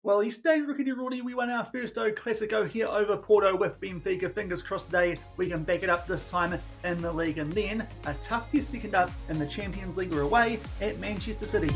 Well, yesterday, Rookie de Rorty, we won our first O Classico here over Porto with Benfica. Fingers crossed today we can back it up this time in the league. And then a tough test second up in the Champions League. We're away at Manchester City.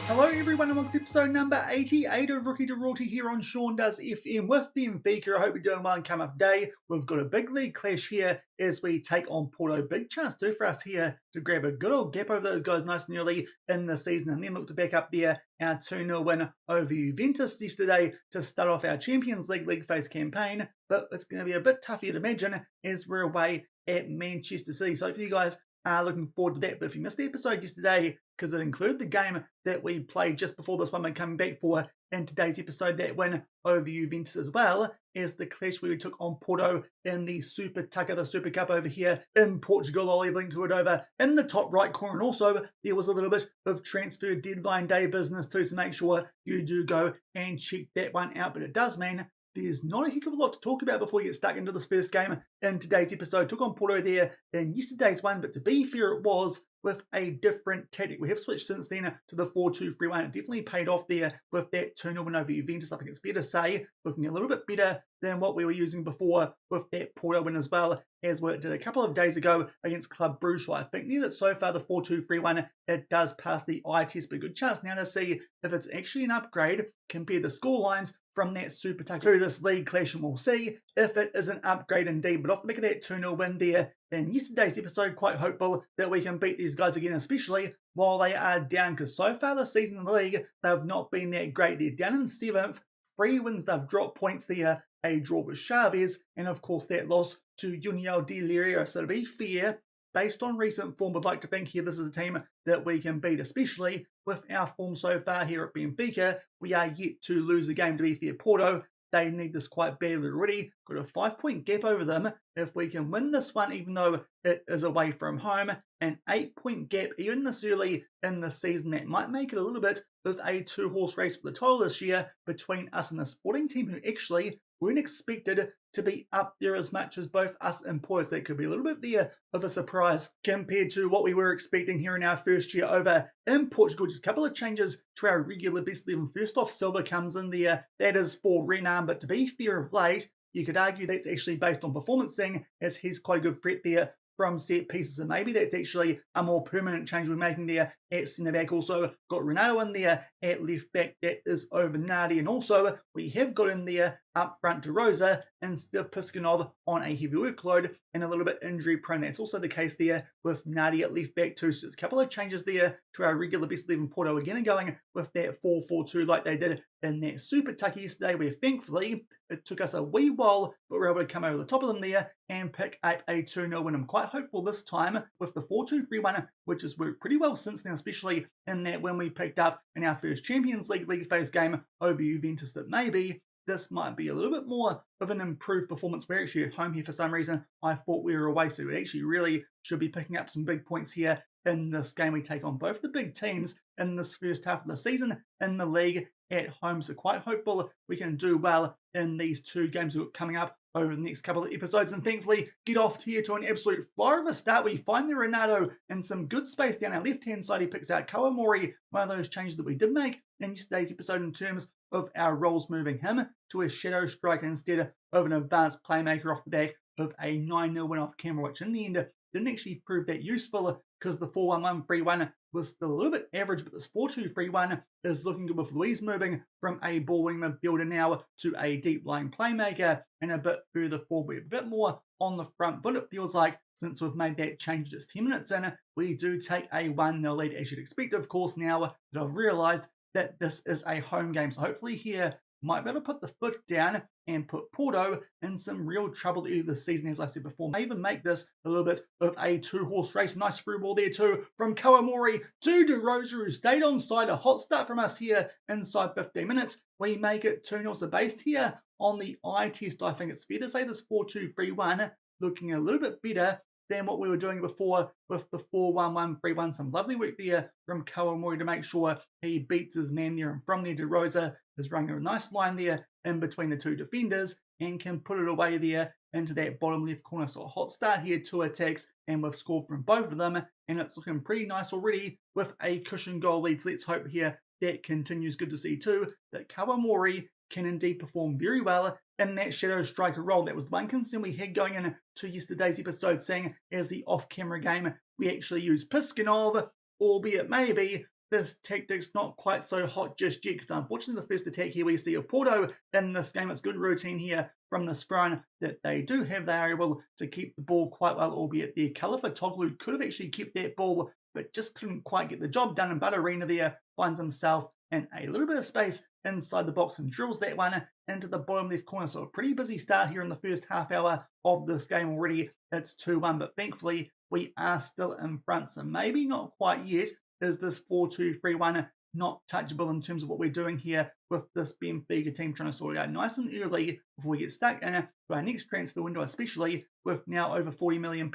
Hello everyone and welcome to episode number 88 of Rookie de Rorty here on Shaun Does FM with Benfica. I hope you're doing well and come up day. We've got a big league clash here as we take on Porto. Big chance too for us here to grab a good old gap over those guys nice and early in the season and then look to back up there our 2-0 win over Juventus yesterday to start off our Champions League phase campaign. But it's going to be a bit tough, you'd imagine, as we're away at Manchester City. So for you guys looking forward to that. But if you missed the episode yesterday, because it included the game that we played just before this one we're coming back for in today's episode, that win over Juventus as well as the clash where we took on Porto in the Super Tucker, the Super Cup over here in Portugal. I'll leave a link to it over in the top right corner. And also there was a little bit of transfer deadline day business too, so make sure you do go and check that one out. But it does mean there's not a heck of a lot to talk about before we get stuck into this first game in today's episode. Took on Porto there in yesterday's one, but to be fair, it was with a different tactic. We have switched since then to the 4-2-3-1. It definitely paid off there with that 2-0 win over Juventus. I think it's fair to say, looking a little bit better than what we were using before with that Porto win as well as what it did a couple of days ago against Club Brugge. I think near that so far the 4-2-3-1, it does pass the eye test, but a good chance now to see if it's actually an upgrade. Compare the score lines from that Super Tucker to this league clash, and we'll see if it is an upgrade indeed. But off the back of that 2-0 win there in yesterday's episode, quite hopeful that we can beat these guys again, especially while they are down, because so far this season in the league, they've not been that great. They're down in 7th, 3 wins, they've dropped points there, a draw with Chavez, and of course that loss to União de Lirio. So to be fair, based on recent form, we'd like to think here this is a team that we can beat, especially with our form so far here at Benfica. We are yet to lose a game, to be fair. Porto, they need this quite badly already. Got a 5-point gap over them. If we can win this one, even though it is away from home, an 8-point gap even this early in the season, that might make it a little bit of a 2-horse race for the title this year between us and the Sporting team, who actually weren't expected to be up there as much as both us and Porto. So that could be a little bit there of a surprise compared to what we were expecting here in our first year over in Portugal. Just a couple of changes to our regular best 11. First off, Silva comes in there. That is for Renan, but to be fair of late, you could argue that's actually based on performance, seeing as he's quite a good threat there from set pieces, and maybe that's actually a more permanent change we're making there at centre back. Also got Renato in there at left back, that is over Nardi, and also we have got in there up front to Rosa instead of Piskunov on a heavy workload and a little bit injury prone. That's also the case there with Nardi at left back too. So there's a couple of changes there to our regular best 11. Porto again and going with that 4-4-2 like they did in that Super Tucker yesterday, where thankfully it took us a wee while, but we were able to come over the top of them there and pick up a 2-0 win. I'm quite hopeful this time with the 4-2-3-1, which has worked pretty well since then, especially in that when we picked up in our first Champions League phase game over Juventus, that maybe this might be a little bit more of an improved performance. We're actually at home here for some reason. I thought we were away, so we actually really should be picking up some big points here in this game. We take on both the big teams in this first half of the season in the league at home, so quite hopeful we can do well in these 2 games we've got coming up over the next couple of episodes, and thankfully get off here to an absolute flyer of a start. We find the Renato in some good space down our left-hand side. He picks out Kawamori, one of those changes that we did make in yesterday's episode in terms of our roles, moving him to a shadow striker instead of an advanced playmaker off the back of a 9-0 win off camera, which in the end didn't actually prove that useful because the 4-1-1-3-1 was still a little bit average, but this 4-2-3-1 is looking good with Luis moving from a ball-winning midfielder now to a deep-lying playmaker and a bit further forward, a bit more on the front foot. It feels like since we've made that change just 10 minutes in, we do take a 1-0 lead, as you'd expect, of course, now that I've realised that this is a home game. So hopefully here might be able to put the foot down and put Porto in some real trouble early this season, as I said before. May even make this a little bit of a 2-horse race. Nice through ball there too from Kawamori to De Rosa, who stayed on side. A hot start from us here inside 15 minutes. We make it 2-0. So based here on the eye test, I think it's fair to say this 4-2-3-1 looking a little bit better than what we were doing before with the 4-1-1-3-1. Some lovely work there from Kawamori to make sure he beats his man there. And from there, De Rosa is running a nice line there in between the 2 defenders and can put it away there into that bottom left corner. So a hot start here, 2 attacks, and we've scored from both of them, and it's looking pretty nice already with a cushion goal lead. So let's hope here that continues. Good to see too that Kawamori can indeed perform very well in that shadow striker role. That was the one concern we had going into yesterday's episode, saying as the off-camera game we actually use Piskunov, albeit maybe this tactic's not quite so hot just yet, because unfortunately the first attack here we see of Porto in this game, it's good routine here from this front that they do have. They are able to keep the ball quite well, albeit their Kalafatoğlu could have actually kept that ball, but just couldn't quite get the job done, and Butterina there finds himself in a little bit of space inside the box and drills that one into the bottom left corner. So a pretty busy start here in the first half hour of this game already. It's 2-1, but thankfully we are still in front, so maybe not quite yet is this 4-2-3-1 not touchable in terms of what we're doing here with this Benfica team, trying to sort it out nice and early before we get stuck in our next transfer window, especially with now over £40 million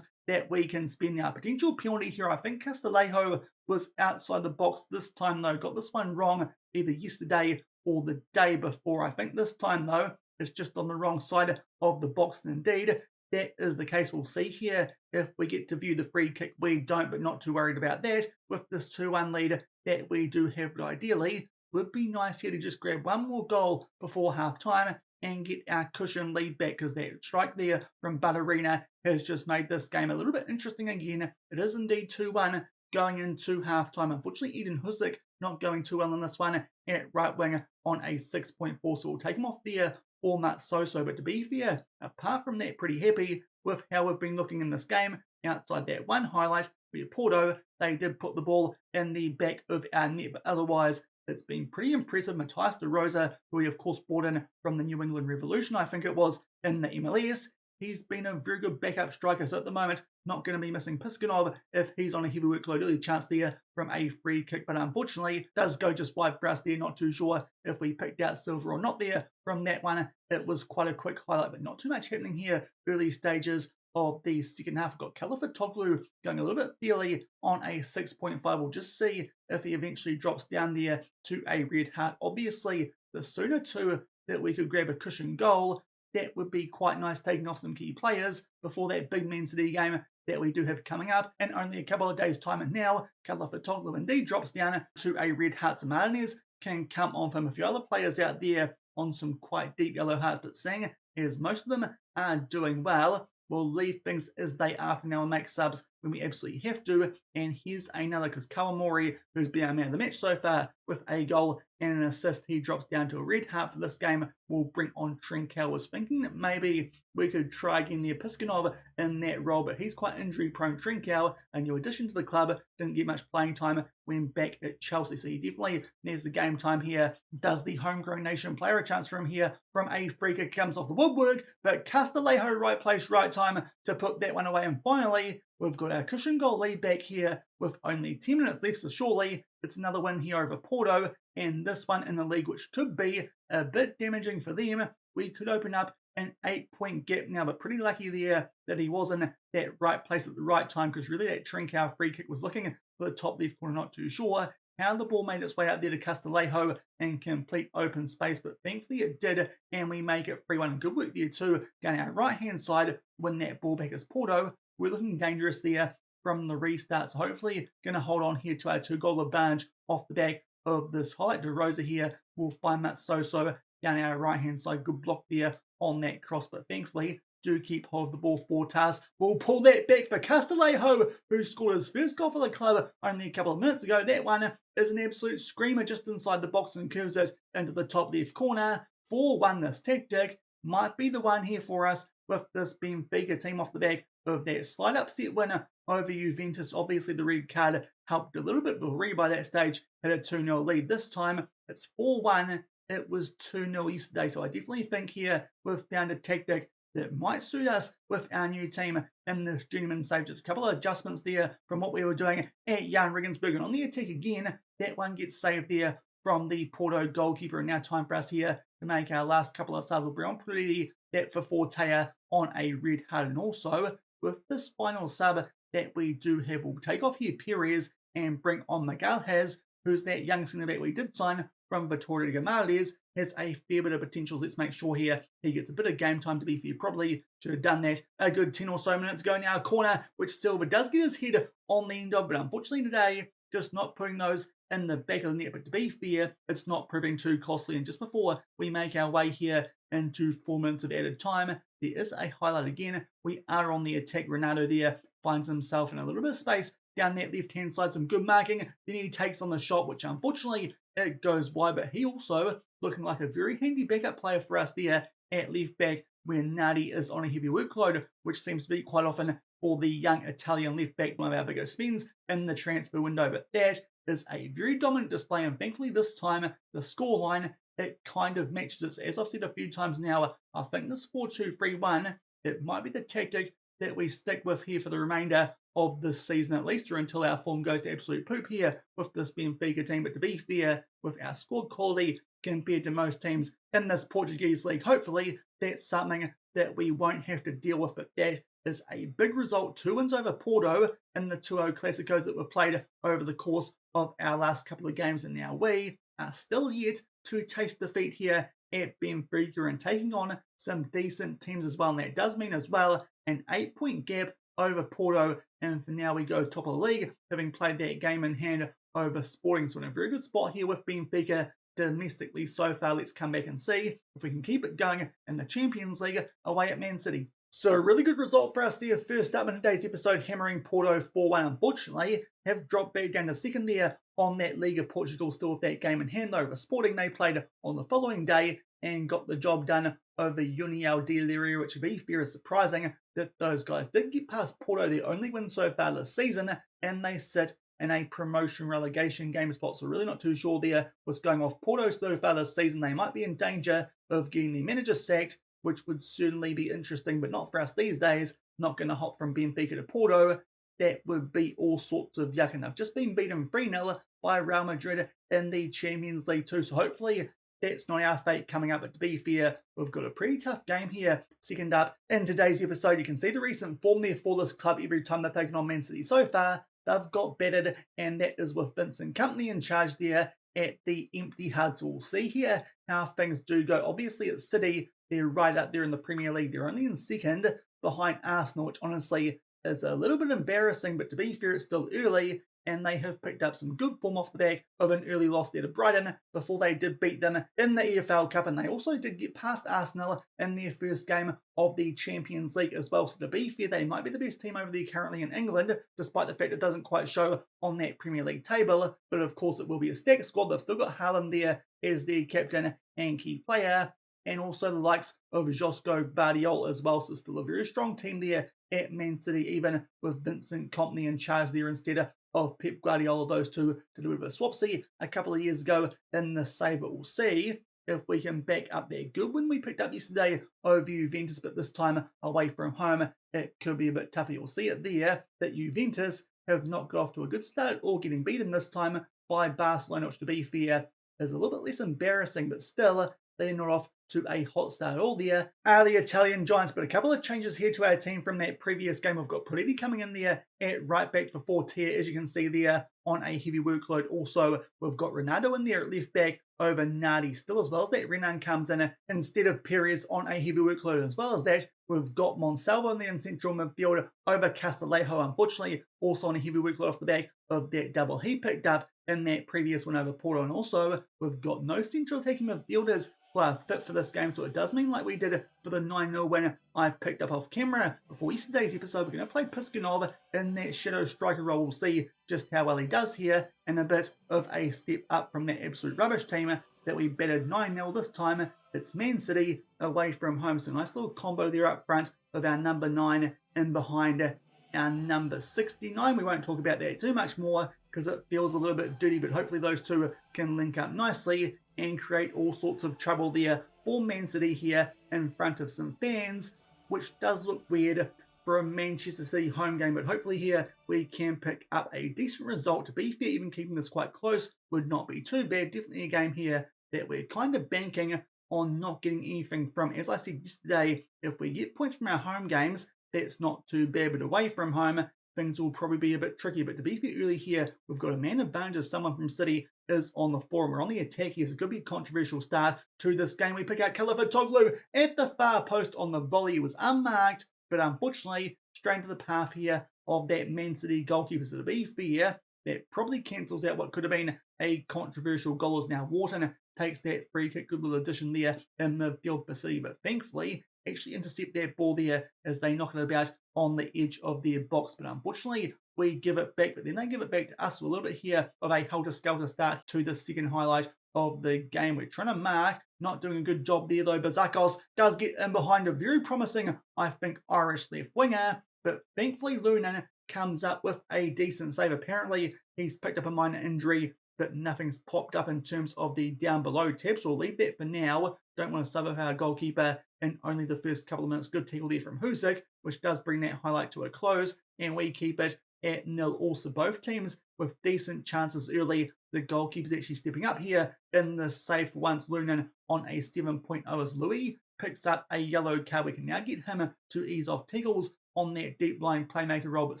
that we can spend. Now, potential penalty here. I think Castillejo was outside the box this time though. Got this one wrong either yesterday or the day before. I think this time though it's just on the wrong side of the box. Indeed, that is the case. We'll see here if we get to view the free kick. We don't, but not too worried about that with this 2-1 lead that we do have. But ideally, would be nice here to just grab one more goal before half time and get our cushion lead back, because that strike there from Butterina has just made this game a little bit interesting again. It is indeed 2-1 going into half time. Unfortunately, Eden Husick not going too well in this one at right wing on a 6.4, so we'll take him off there for Matsoso. But to be fair, apart from that, pretty happy with how we've been looking in this game. Outside that one highlight for Porto, they did put the ball in the back of our net, but otherwise it's been pretty impressive. Matthias De Rosa, who we of course brought in from the New England Revolution, I think it was, in the MLS. He's been a very good backup striker, so at the moment, not going to be missing Piskunov if he's on a heavy workload. Early chance there from a free kick, but unfortunately does go just wide for us there. Not too sure if we picked out silver or not there from that one. It was quite a quick highlight, but not too much happening here. Early stages of the second half. We've got Kalafatoğlu going a little bit fairly on a 6.5. We'll just see if he eventually drops down there to a red heart. Obviously, the sooner too that we could grab a cushion goal, that would be quite nice, taking off some key players before that big Man City game that we do have coming up in only a couple of days' time. And now, Kalafatoğlu indeed drops down to a red heart. So Martinez can come on from a few other players out there on some quite deep yellow hearts, but seeing as most of them are doing well, we'll leave things as they are for now and make subs when we absolutely have to. And here's another, because Kawamori, who's been our man of the match so far with a goal and an assist, he drops down to a red heart for this game. We'll bring on Trincao. Was thinking that maybe we could try again there Piskunov in that role, but he's quite injury prone. Trincao, a new addition to the club, didn't get much playing time when back at Chelsea, so he definitely needs the game time here. Does the homegrown nation player a chance for him here from a free kick? Comes off the woodwork, but Castillejo, right place, right time to put that one away. And finally, we've got our cushion goal lead back here with only 10 minutes left, so surely it's another win here over Porto, and this one in the league, which could be a bit damaging for them. We could open up an 8-point gap now, but pretty lucky there that he was in that right place at the right time, because really that Trincao free kick was looking for the top left corner. Not too sure how the ball made its way out there to Castillejo in complete open space, but thankfully it did, and we make it 3-1. Good work there too, down our right-hand side, win that ball back as Porto. We're looking dangerous there from the restart, so hopefully going to hold on here to our 2-goal advantage off the back of this highlight. De Rosa here will find Matsoso down our right-hand side. Good block there on that cross, but thankfully do keep hold of the ball for Taz. We'll pull that back for Castillejo, who scored his first goal for the club only a couple of minutes ago. That one is an absolute screamer just inside the box and curves it into the top left corner. 4-1, this tactic might be the one here for us with this Benfica team off the back of that slight upset winner over Juventus. Obviously, the red card helped a little bit, but Uri by that stage had a 2-0 lead. This time, it's 4-1. It was 2-0 yesterday, so I definitely think here we've found a tactic that might suit us with our new team in this journeyman save. Just a couple of adjustments there from what we were doing at Jan Regensburg. And on the attack again, that one gets saved there from the Porto goalkeeper. And now time for us here to make our last couple of subs. We'll bring on pretty that for Fortea on a red heart. And also, with this final sub that we do have, we'll take off here Perez and bring on Magalhaes, who's that young centre back we did sign from Vitória de Guimarães. Has a fair bit of potential. Let's make sure here he gets a bit of game time. To be fair, probably should have done that a good 10 or so minutes ago now. Corner, which Silva does get his head on the end of, but unfortunately today just not putting those in the back of the net. But to be fair, it's not proving too costly. And just before we make our way here into 4 minutes of added time, there is a highlight again. We are on the attack. Ronaldo there finds himself in a little bit of space down that left-hand side, some good marking. Then he takes on the shot, which unfortunately it goes wide, but he also looking like a very handy backup player for us there at left back when Nardi is on a heavy workload, which seems to be quite often for the young Italian left back, one of our biggest spends in the transfer window. But that is a very dominant display, and thankfully this time the scoreline, it kind of matches it. As I've said a few times now, I think this 4-2-3-1, it might be the tactic that we stick with here for the remainder of this season, at least, or until our form goes to absolute poop here with this Benfica team. But to be fair, with our squad quality compared to most teams in this Portuguese league, hopefully that's something that we won't have to deal with. But that is a big result. 2 wins over Porto in the 2-0 Clásicos that were played over the course of our last couple of games, and now we are still yet to taste defeat here at Benfica and taking on some decent teams as well. And that does mean as well an 8-point gap over Porto, and for now we go top of the league, having played that game in hand over Sporting. So in a very good spot here with Benfica domestically so far. Let's come back and see if we can keep it going in the Champions League away at Man City. So a really good result for us there. First up in today's episode, hammering Porto 4-1. Unfortunately, have dropped back down to second there on that League of Portugal, still with that game in hand over Sporting. They played on the following day and got the job done over União de Leiria, which, to be fair, is surprising that those guys did get past Porto, their only win so far this season, and they sit in a promotion relegation game spot. So really not too sure there what's going off Porto so far this season. They might be in danger of getting their manager sacked, which would certainly be interesting, but not for us these days. Not going to hop from Benfica to Porto. That would be all sorts of yuck, and they've just been beaten 3-0 by Real Madrid in the Champions League too. So hopefully that's not our fate coming up. But to be fair, we've got a pretty tough game here. Second up in today's episode, you can see the recent form there for this club every time they've taken on Man City so far. They've got battered, and that is with Vincent Kompany in charge there at the empty hut. So we'll see here how things do go. Obviously, it's City. They're right up there in the Premier League. They're only in second behind Arsenal, which honestly is a little bit embarrassing, but to be fair, it's still early, and they have picked up some good form off the back of an early loss there to Brighton before they did beat them in the EFL Cup, and they also did get past Arsenal in their first game of the Champions League as well. So to be fair, they might be the best team over there currently in England, despite the fact it doesn't quite show on that Premier League table. But of course, it will be a stacked squad. They've still got Haaland there as their captain and key player, and also the likes of Josko Gvardiol as well. So still a very strong team there at Man City, even with Vincent Kompany in charge there instead of Pep Guardiola. Those two did a bit of a swapsy a couple of years ago in the save. But we'll see if we can back up that good win we picked up yesterday over Juventus, but this time away from home, it could be a bit tougher. You'll see it there that Juventus have not got off to a good start or getting beaten this time by Barcelona, which to be fair is a little bit less embarrassing, but still they're not off to a hot start at all there are the Italian Giants. But a couple of changes here to our team from that previous game. We've got Peretti coming in there at right back for Fortier, as you can see there, on a heavy workload. Also, we've got Ronaldo in there at left back over Nardi still, as well as that Renan comes in instead of Perez on a heavy workload. As well as that, we've got Monsalvo in there in central midfield over Castillejo, unfortunately also on a heavy workload off the back of that double he picked up in that previous one over Porto. And also, we've got no central attacking midfielders who are fit for this game, so it does mean, like we did for the 9-0 win I picked up off camera before yesterday's episode, we're going to play Piskunov in that shadow striker role. We'll see just how well he does here, and a bit of a step up from that absolute rubbish team that we battered 9-0 this time. It's Man City away from home, so nice little combo there up front of our number 9 in behind our number 69. We won't talk about that too much more because it feels a little bit dirty, but hopefully those two can link up nicely and create all sorts of trouble there for Man City here in front of some fans, which does look weird for a Manchester City home game, but hopefully here we can pick up a decent result. To be fair, even keeping this quite close would not be too bad. Definitely a game here that we're kind of banking on not getting anything from. As I said yesterday, if we get points from our home games, that's not too bad, but away from home, things will probably be a bit tricky. But to be fair, early here, we've got a man advantage as someone from City is on the forum. We're on the attack here, so it could be a controversial start to this game. We pick out Califatoglou at the far post on the volley. It was unmarked, but unfortunately, straight into the path here of that Man City goalkeeper. So to be fair, that probably cancels out what could have been a controversial goal. As now Wharton takes that free kick, good little addition there in midfield for City, but thankfully actually intercept that ball there as they knock it about on the edge of their box. But unfortunately, we give it back, but then they give it back to us. So a little bit here of a helter-skelter start to the second highlight of the game. We're trying to mark, not doing a good job there though. Bazakos does get in behind a very promising, I think, Irish left winger, but thankfully Lunan comes up with a decent save. Apparently, he's picked up a minor injury, but nothing's popped up in terms of the down below tab, so we'll leave that for now. Don't want to sub up our goalkeeper in only the first couple of minutes. Good tackle there from Husic, which does bring that highlight to a close, and we keep it at 0. Also, both teams with decent chances early. The goalkeeper's actually stepping up here in the save for once. Lunan on a 7.0 as Louis picks up a yellow card. We can now get him to ease off tackles on that deep line playmaker role, but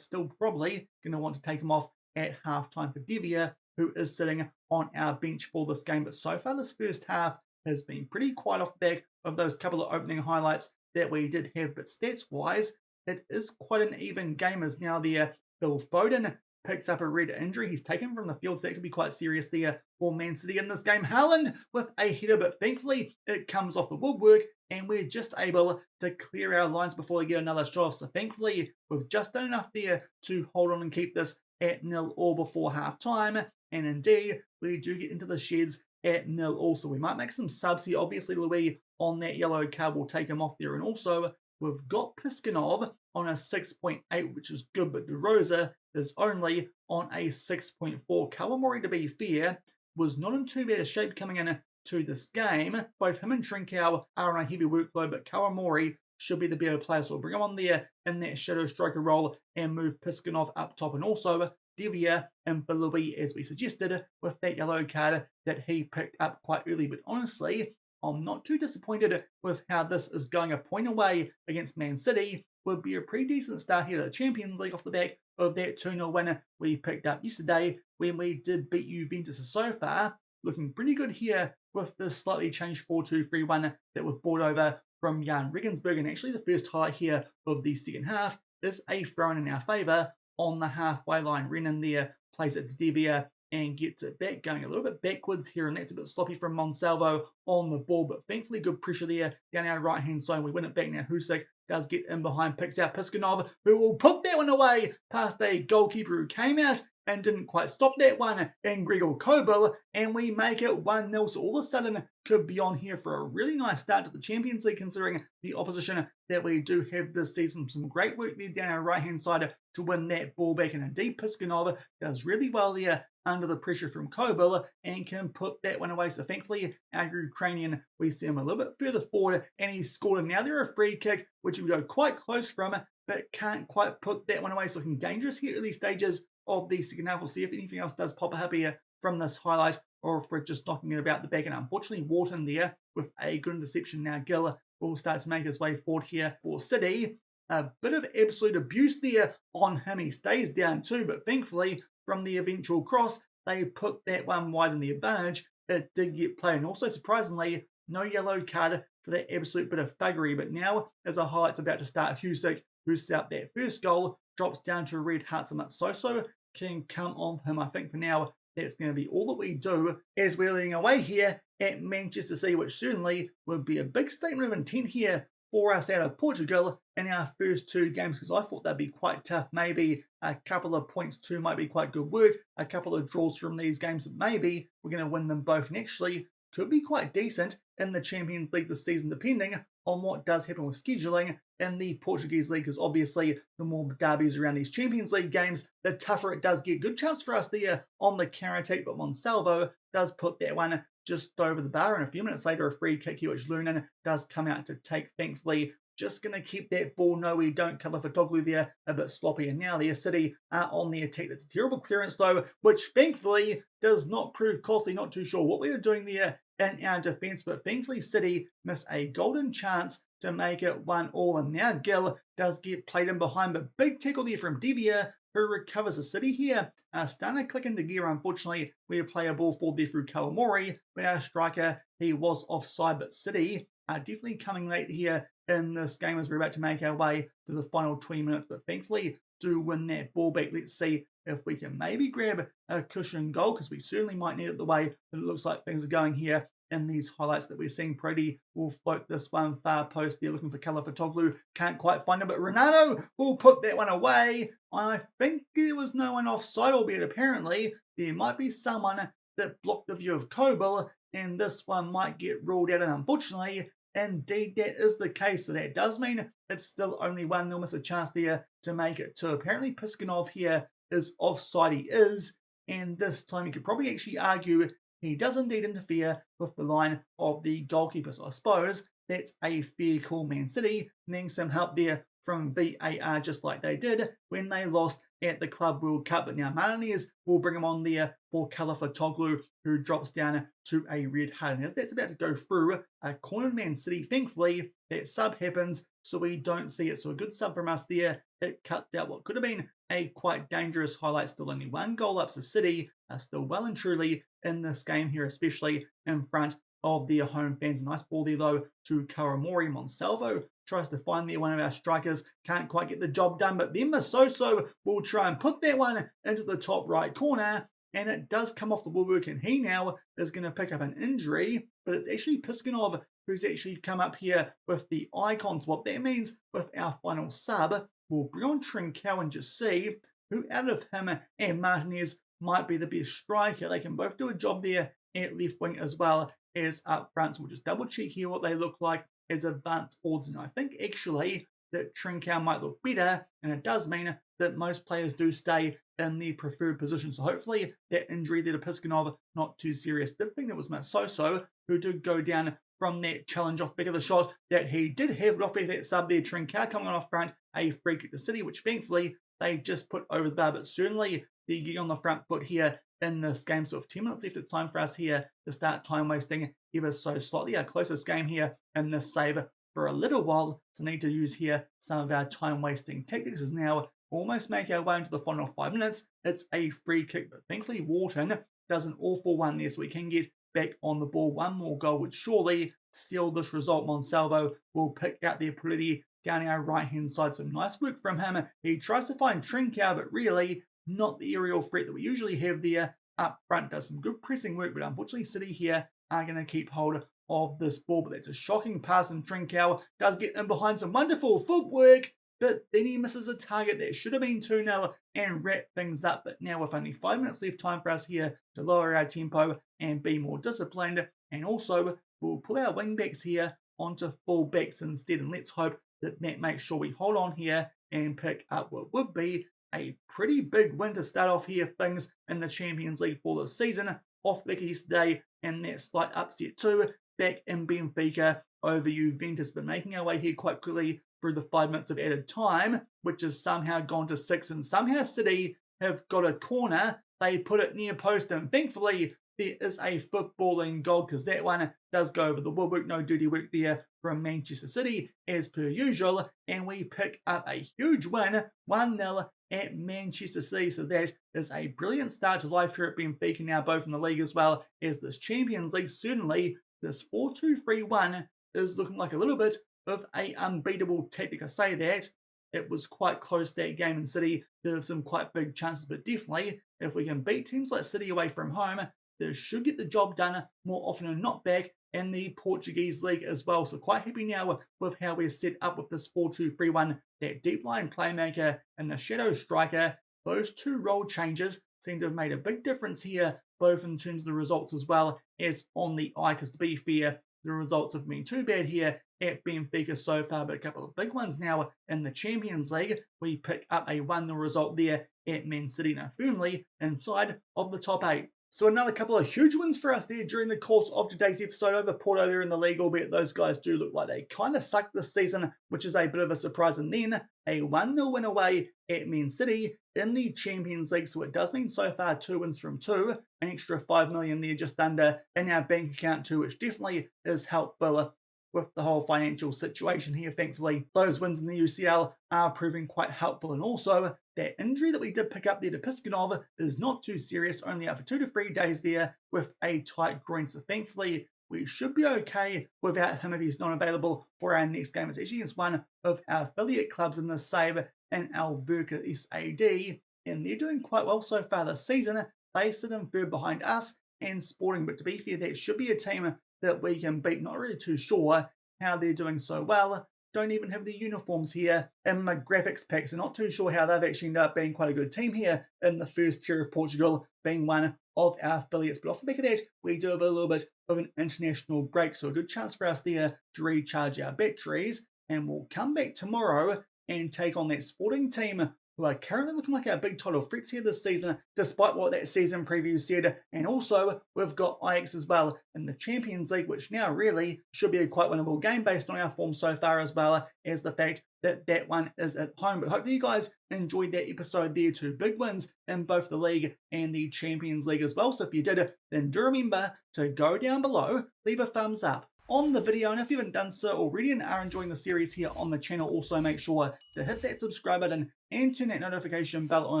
still probably going to want to take him off at half-time for Devia, who is sitting on our bench for this game. But so far, this first half has been pretty quiet off the back of those couple of opening highlights that we did have. But stats-wise, it is quite an even game as now there. Phil Foden picks up a red injury. He's taken from the field, so that could be quite serious there for Man City in this game. Haaland with a header, but thankfully it comes off the woodwork, and we're just able to clear our lines before they get another shot off. So thankfully, we've just done enough there to hold on and keep this at 0 or before half-time. And indeed, we do get into the sheds at 0 also. We might make some subs here. Obviously, Louis on that yellow card will take him off there. And also, we've got Piskunov on a 6.8, which is good, but De Rosa is only on a 6.4. Kawamori, to be fair, was not in too bad a shape coming in to this game. Both him and Trincao are on a heavy workload, but Kawamori should be the better player, so we'll bring him on there in that shadow striker role and move Piskunov up top. And also Devia and Louis, as we suggested, with that yellow card that he picked up quite early. But honestly, I'm not too disappointed with how this is going. A point away against Man City would be a pretty decent start here to the Champions League off the back of that 2-0 winner we picked up yesterday when we did beat Juventus. So far, looking pretty good here with the slightly changed 4-2-3-1 that we've brought over from Jan Regensburg. And actually the first highlight here of the second half is a throw-in our favour on the halfway line. Renan there plays it to Devia and gets it back, going a little bit backwards here, and that's a bit sloppy from Monsalvo on the ball, but thankfully good pressure there down our right-hand side. We win it back now. Husic does get in behind, picks out Piskunov, who will put that one away past a goalkeeper who came out and didn't quite stop that one in Gregor Kobel, and we make it 1-0. So all of a sudden could be on here for a really nice start to the Champions League, considering the opposition that we do have this season. Some great work there down our right-hand side to win that ball back, and indeed Piskunov does really well there under the pressure from Kobel and can put that one away. So thankfully, our Ukrainian, we see him a little bit further forward, and he's scored. And now they're a free kick, which we go quite close from, but can't quite put that one away. So looking dangerous here early stages of the second half. We'll see if anything else does pop up here from this highlight, or if we're just knocking it about the back. And unfortunately, Wharton there with a good interception. Now Gill will start to make his way forward here for City. A bit of absolute abuse there on him. He stays down too, but thankfully, from the eventual cross, they put that one wide in the advantage. It did get played. And also, surprisingly, no yellow card for that absolute bit of thuggery. But now, as a highlight's about to start, Husic, who set up that first goal, drops down to a red Hatzamat Soso, can come on him. I think for now, that's going to be all that we do as we're leading away here at Manchester City, which certainly would be a big statement of intent here for us out of Portugal in our first two games, because I thought that'd be quite tough. Maybe a couple of points too might be quite good work, a couple of draws from these games, but maybe we're going to win them both, and actually could be quite decent in the Champions League this season, depending on what does happen with scheduling in the Portuguese League, because obviously the more derbies around these Champions League games, the tougher it does get. Good chance for us there on the counter-attack, but Monsalvo does put that one just over the bar, and a few minutes later a free kick here, which Lunan does come out to take. Thankfully, just going to keep that ball. No, we don't. Cover for Toglu there, a bit sloppy, and now the City are on the attack. That's a terrible clearance though, which thankfully does not prove costly. Not too sure what we were doing there in our defence, but thankfully City miss a golden chance to make it 1-1, and now Gill does get played in behind, but big tackle there from Devia, who recovers. The City here starting to click into gear. Unfortunately, we play a ball forward there through Kawamori, but our striker, he was offside. But City are definitely coming late here in this game as we're about to make our way to the final 20 minutes, but thankfully do win that ball back. Let's see if we can maybe grab a cushion goal, because we certainly might need it the way that it looks like things are going here in these highlights that we're seeing. Pretty will float this one far post there, looking for Calafitoglu. Can't quite find him, but Renato will put that one away. I think there was no one offside, albeit apparently there might be someone that blocked the view of Kobel, and this one might get ruled out. And unfortunately, indeed that is the case. So that does mean it's still only 1. They'll miss a chance there to make it 2. Apparently Piskunov here is offside. He is, and this time you could probably actually argue he does indeed interfere with the line of the goalkeeper. So I suppose that's a fair call. Man City needing some help there from VAR, just like they did when they lost at the Club World Cup. But now Martinez will bring him on there for Calafitoglu, who drops down to a red card. And as that's about to go through, a cornered Man City, thankfully that sub happens, so we don't see it. So a good sub from us there. It cuts out what could have been a quite dangerous highlight. Still only 1 goal up, so City are still well and truly in this game here, especially in front of their home fans. Nice ball there though to Karamori. Monsalvo tries to find there one of our strikers, can't quite get the job done, but then Masoso will try and put that one into the top right corner, and it does come off the woodwork, and he now is going to pick up an injury, but it's actually Piskunov who's actually come up here with the icons. What that means with our final sub, we'll bring on Trincao and just see who out of him and Martinez might be the best striker. They can both do a job there at left wing as well as up front. So we'll just double check here what they look like as advanced forwards. And I think actually that Trincao might look better, and it does mean that most players do stay in the preferred position. So hopefully that injury there to Piskunov not too serious. The thing that was Masoso, who did go down from that challenge off back of the shot that he did have off back of that sub there. Trincao coming on off front, a free kick to City, which thankfully they just put over the bar, but certainly they're getting on the front foot here in this game. So with 10 minutes left, it's time for us here to start time wasting ever so slightly. Our closest game here in this save for a little while, so need to use here some of our time wasting tactics. Is now almost make our way into the final 5 minutes. It's a free kick, but thankfully Wharton does an awful one there, so we can get back on the ball. One more goal would surely seal this result. Monsalvo will pick out their Puliti down our right hand side. Some nice work from him. He tries to find Trincao, but really not the aerial threat that we usually have there up front. Does some good pressing work, but unfortunately City here are going to keep hold of this ball. But that's a shocking pass, and Trincao does get in behind some wonderful footwork, but then he misses a target that should have been 2-0 and wrap things up. But now with only 5 minutes left, time for us here to lower our tempo and be more disciplined. And also we'll pull our wing backs here onto full backs instead, and let's hope that that makes sure we hold on here and pick up what would be a pretty big win to start off here things in the Champions League for the season. Off the yesterday, and that slight upset too back in Benfica over Juventus. But making our way here quite quickly through the 5 minutes of added time, which has somehow gone to 6, and somehow City have got a corner. They put it near post, and thankfully there is a footballing goal, because that one does go over the woodwork. No dirty work there from Manchester City as per usual, and we pick up a huge win, 1-0 at Manchester City. So that is a brilliant start to life here at Benfica, now both in the league as well as this Champions League. Certainly this 4-2-3-1 is looking like a little bit of a unbeatable tactic. I say that it was quite close, that game, in City did have some quite big chances, but definitely if we can beat teams like City away from home, they should get the job done more often than not back in the Portuguese league as well. So quite happy now with how we're set up with this 4-2-3-1. That deep line playmaker and the shadow striker, those two role changes seem to have made a big difference here, both in terms of the results as well as on the eye, because to be fair, the results have been too bad here at Benfica so far, but a couple of big ones now in the Champions League. We pick up a 1-0 result there at Man City, now firmly inside of the top 8. So another couple of huge wins for us there during the course of today's episode over Porto there in the league, albeit those guys do look like they kind of suck this season, which is a bit of a surprise. And then a 1-0 win away at Man City in the Champions League. So it does mean so far 2 wins from 2, an extra 5 million there just under in our bank account too, which definitely is helpful with the whole financial situation here. Thankfully, those wins in the UCL are proving quite helpful, and also that injury that we did pick up there to Piskunov is not too serious, only out for 2 to 3 days there with a tight groin. So thankfully, we should be okay without him if he's not available for our next game. It's actually against one of our affiliate clubs in this save in Alverca SAD, and they're doing quite well so far this season. They sit in third behind us and Sporting, but to be fair, that should be a team that we can beat. Not really too sure how they're doing so well. Don't even have the uniforms here in my graphics pack, so not too sure how they've actually ended up being quite a good team here in the first tier of Portugal, being one of our affiliates. But off the back of that, we do have a little bit of an international break, so a good chance for us there to recharge our batteries, and we'll come back tomorrow and take on that Sporting team who are currently looking like our big title threats here this season, despite what that season preview said. And also, we've got Ajax as well in the Champions League, which now really should be a quite winnable game based on our form so far, as well as the fact that that one is at home. But hopefully you guys enjoyed that episode there too. Big wins in both the league and the Champions League as well. So if you did, then do remember to go down below, leave a thumbs up on the video, and if you haven't done so already and are enjoying the series here on the channel, also make sure to hit that subscribe button and turn that notification bell on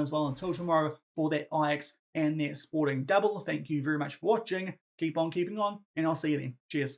as well until tomorrow for that Ajax and that Sporting double. Thank you very much for watching. Keep on keeping on, and I'll see you then. Cheers.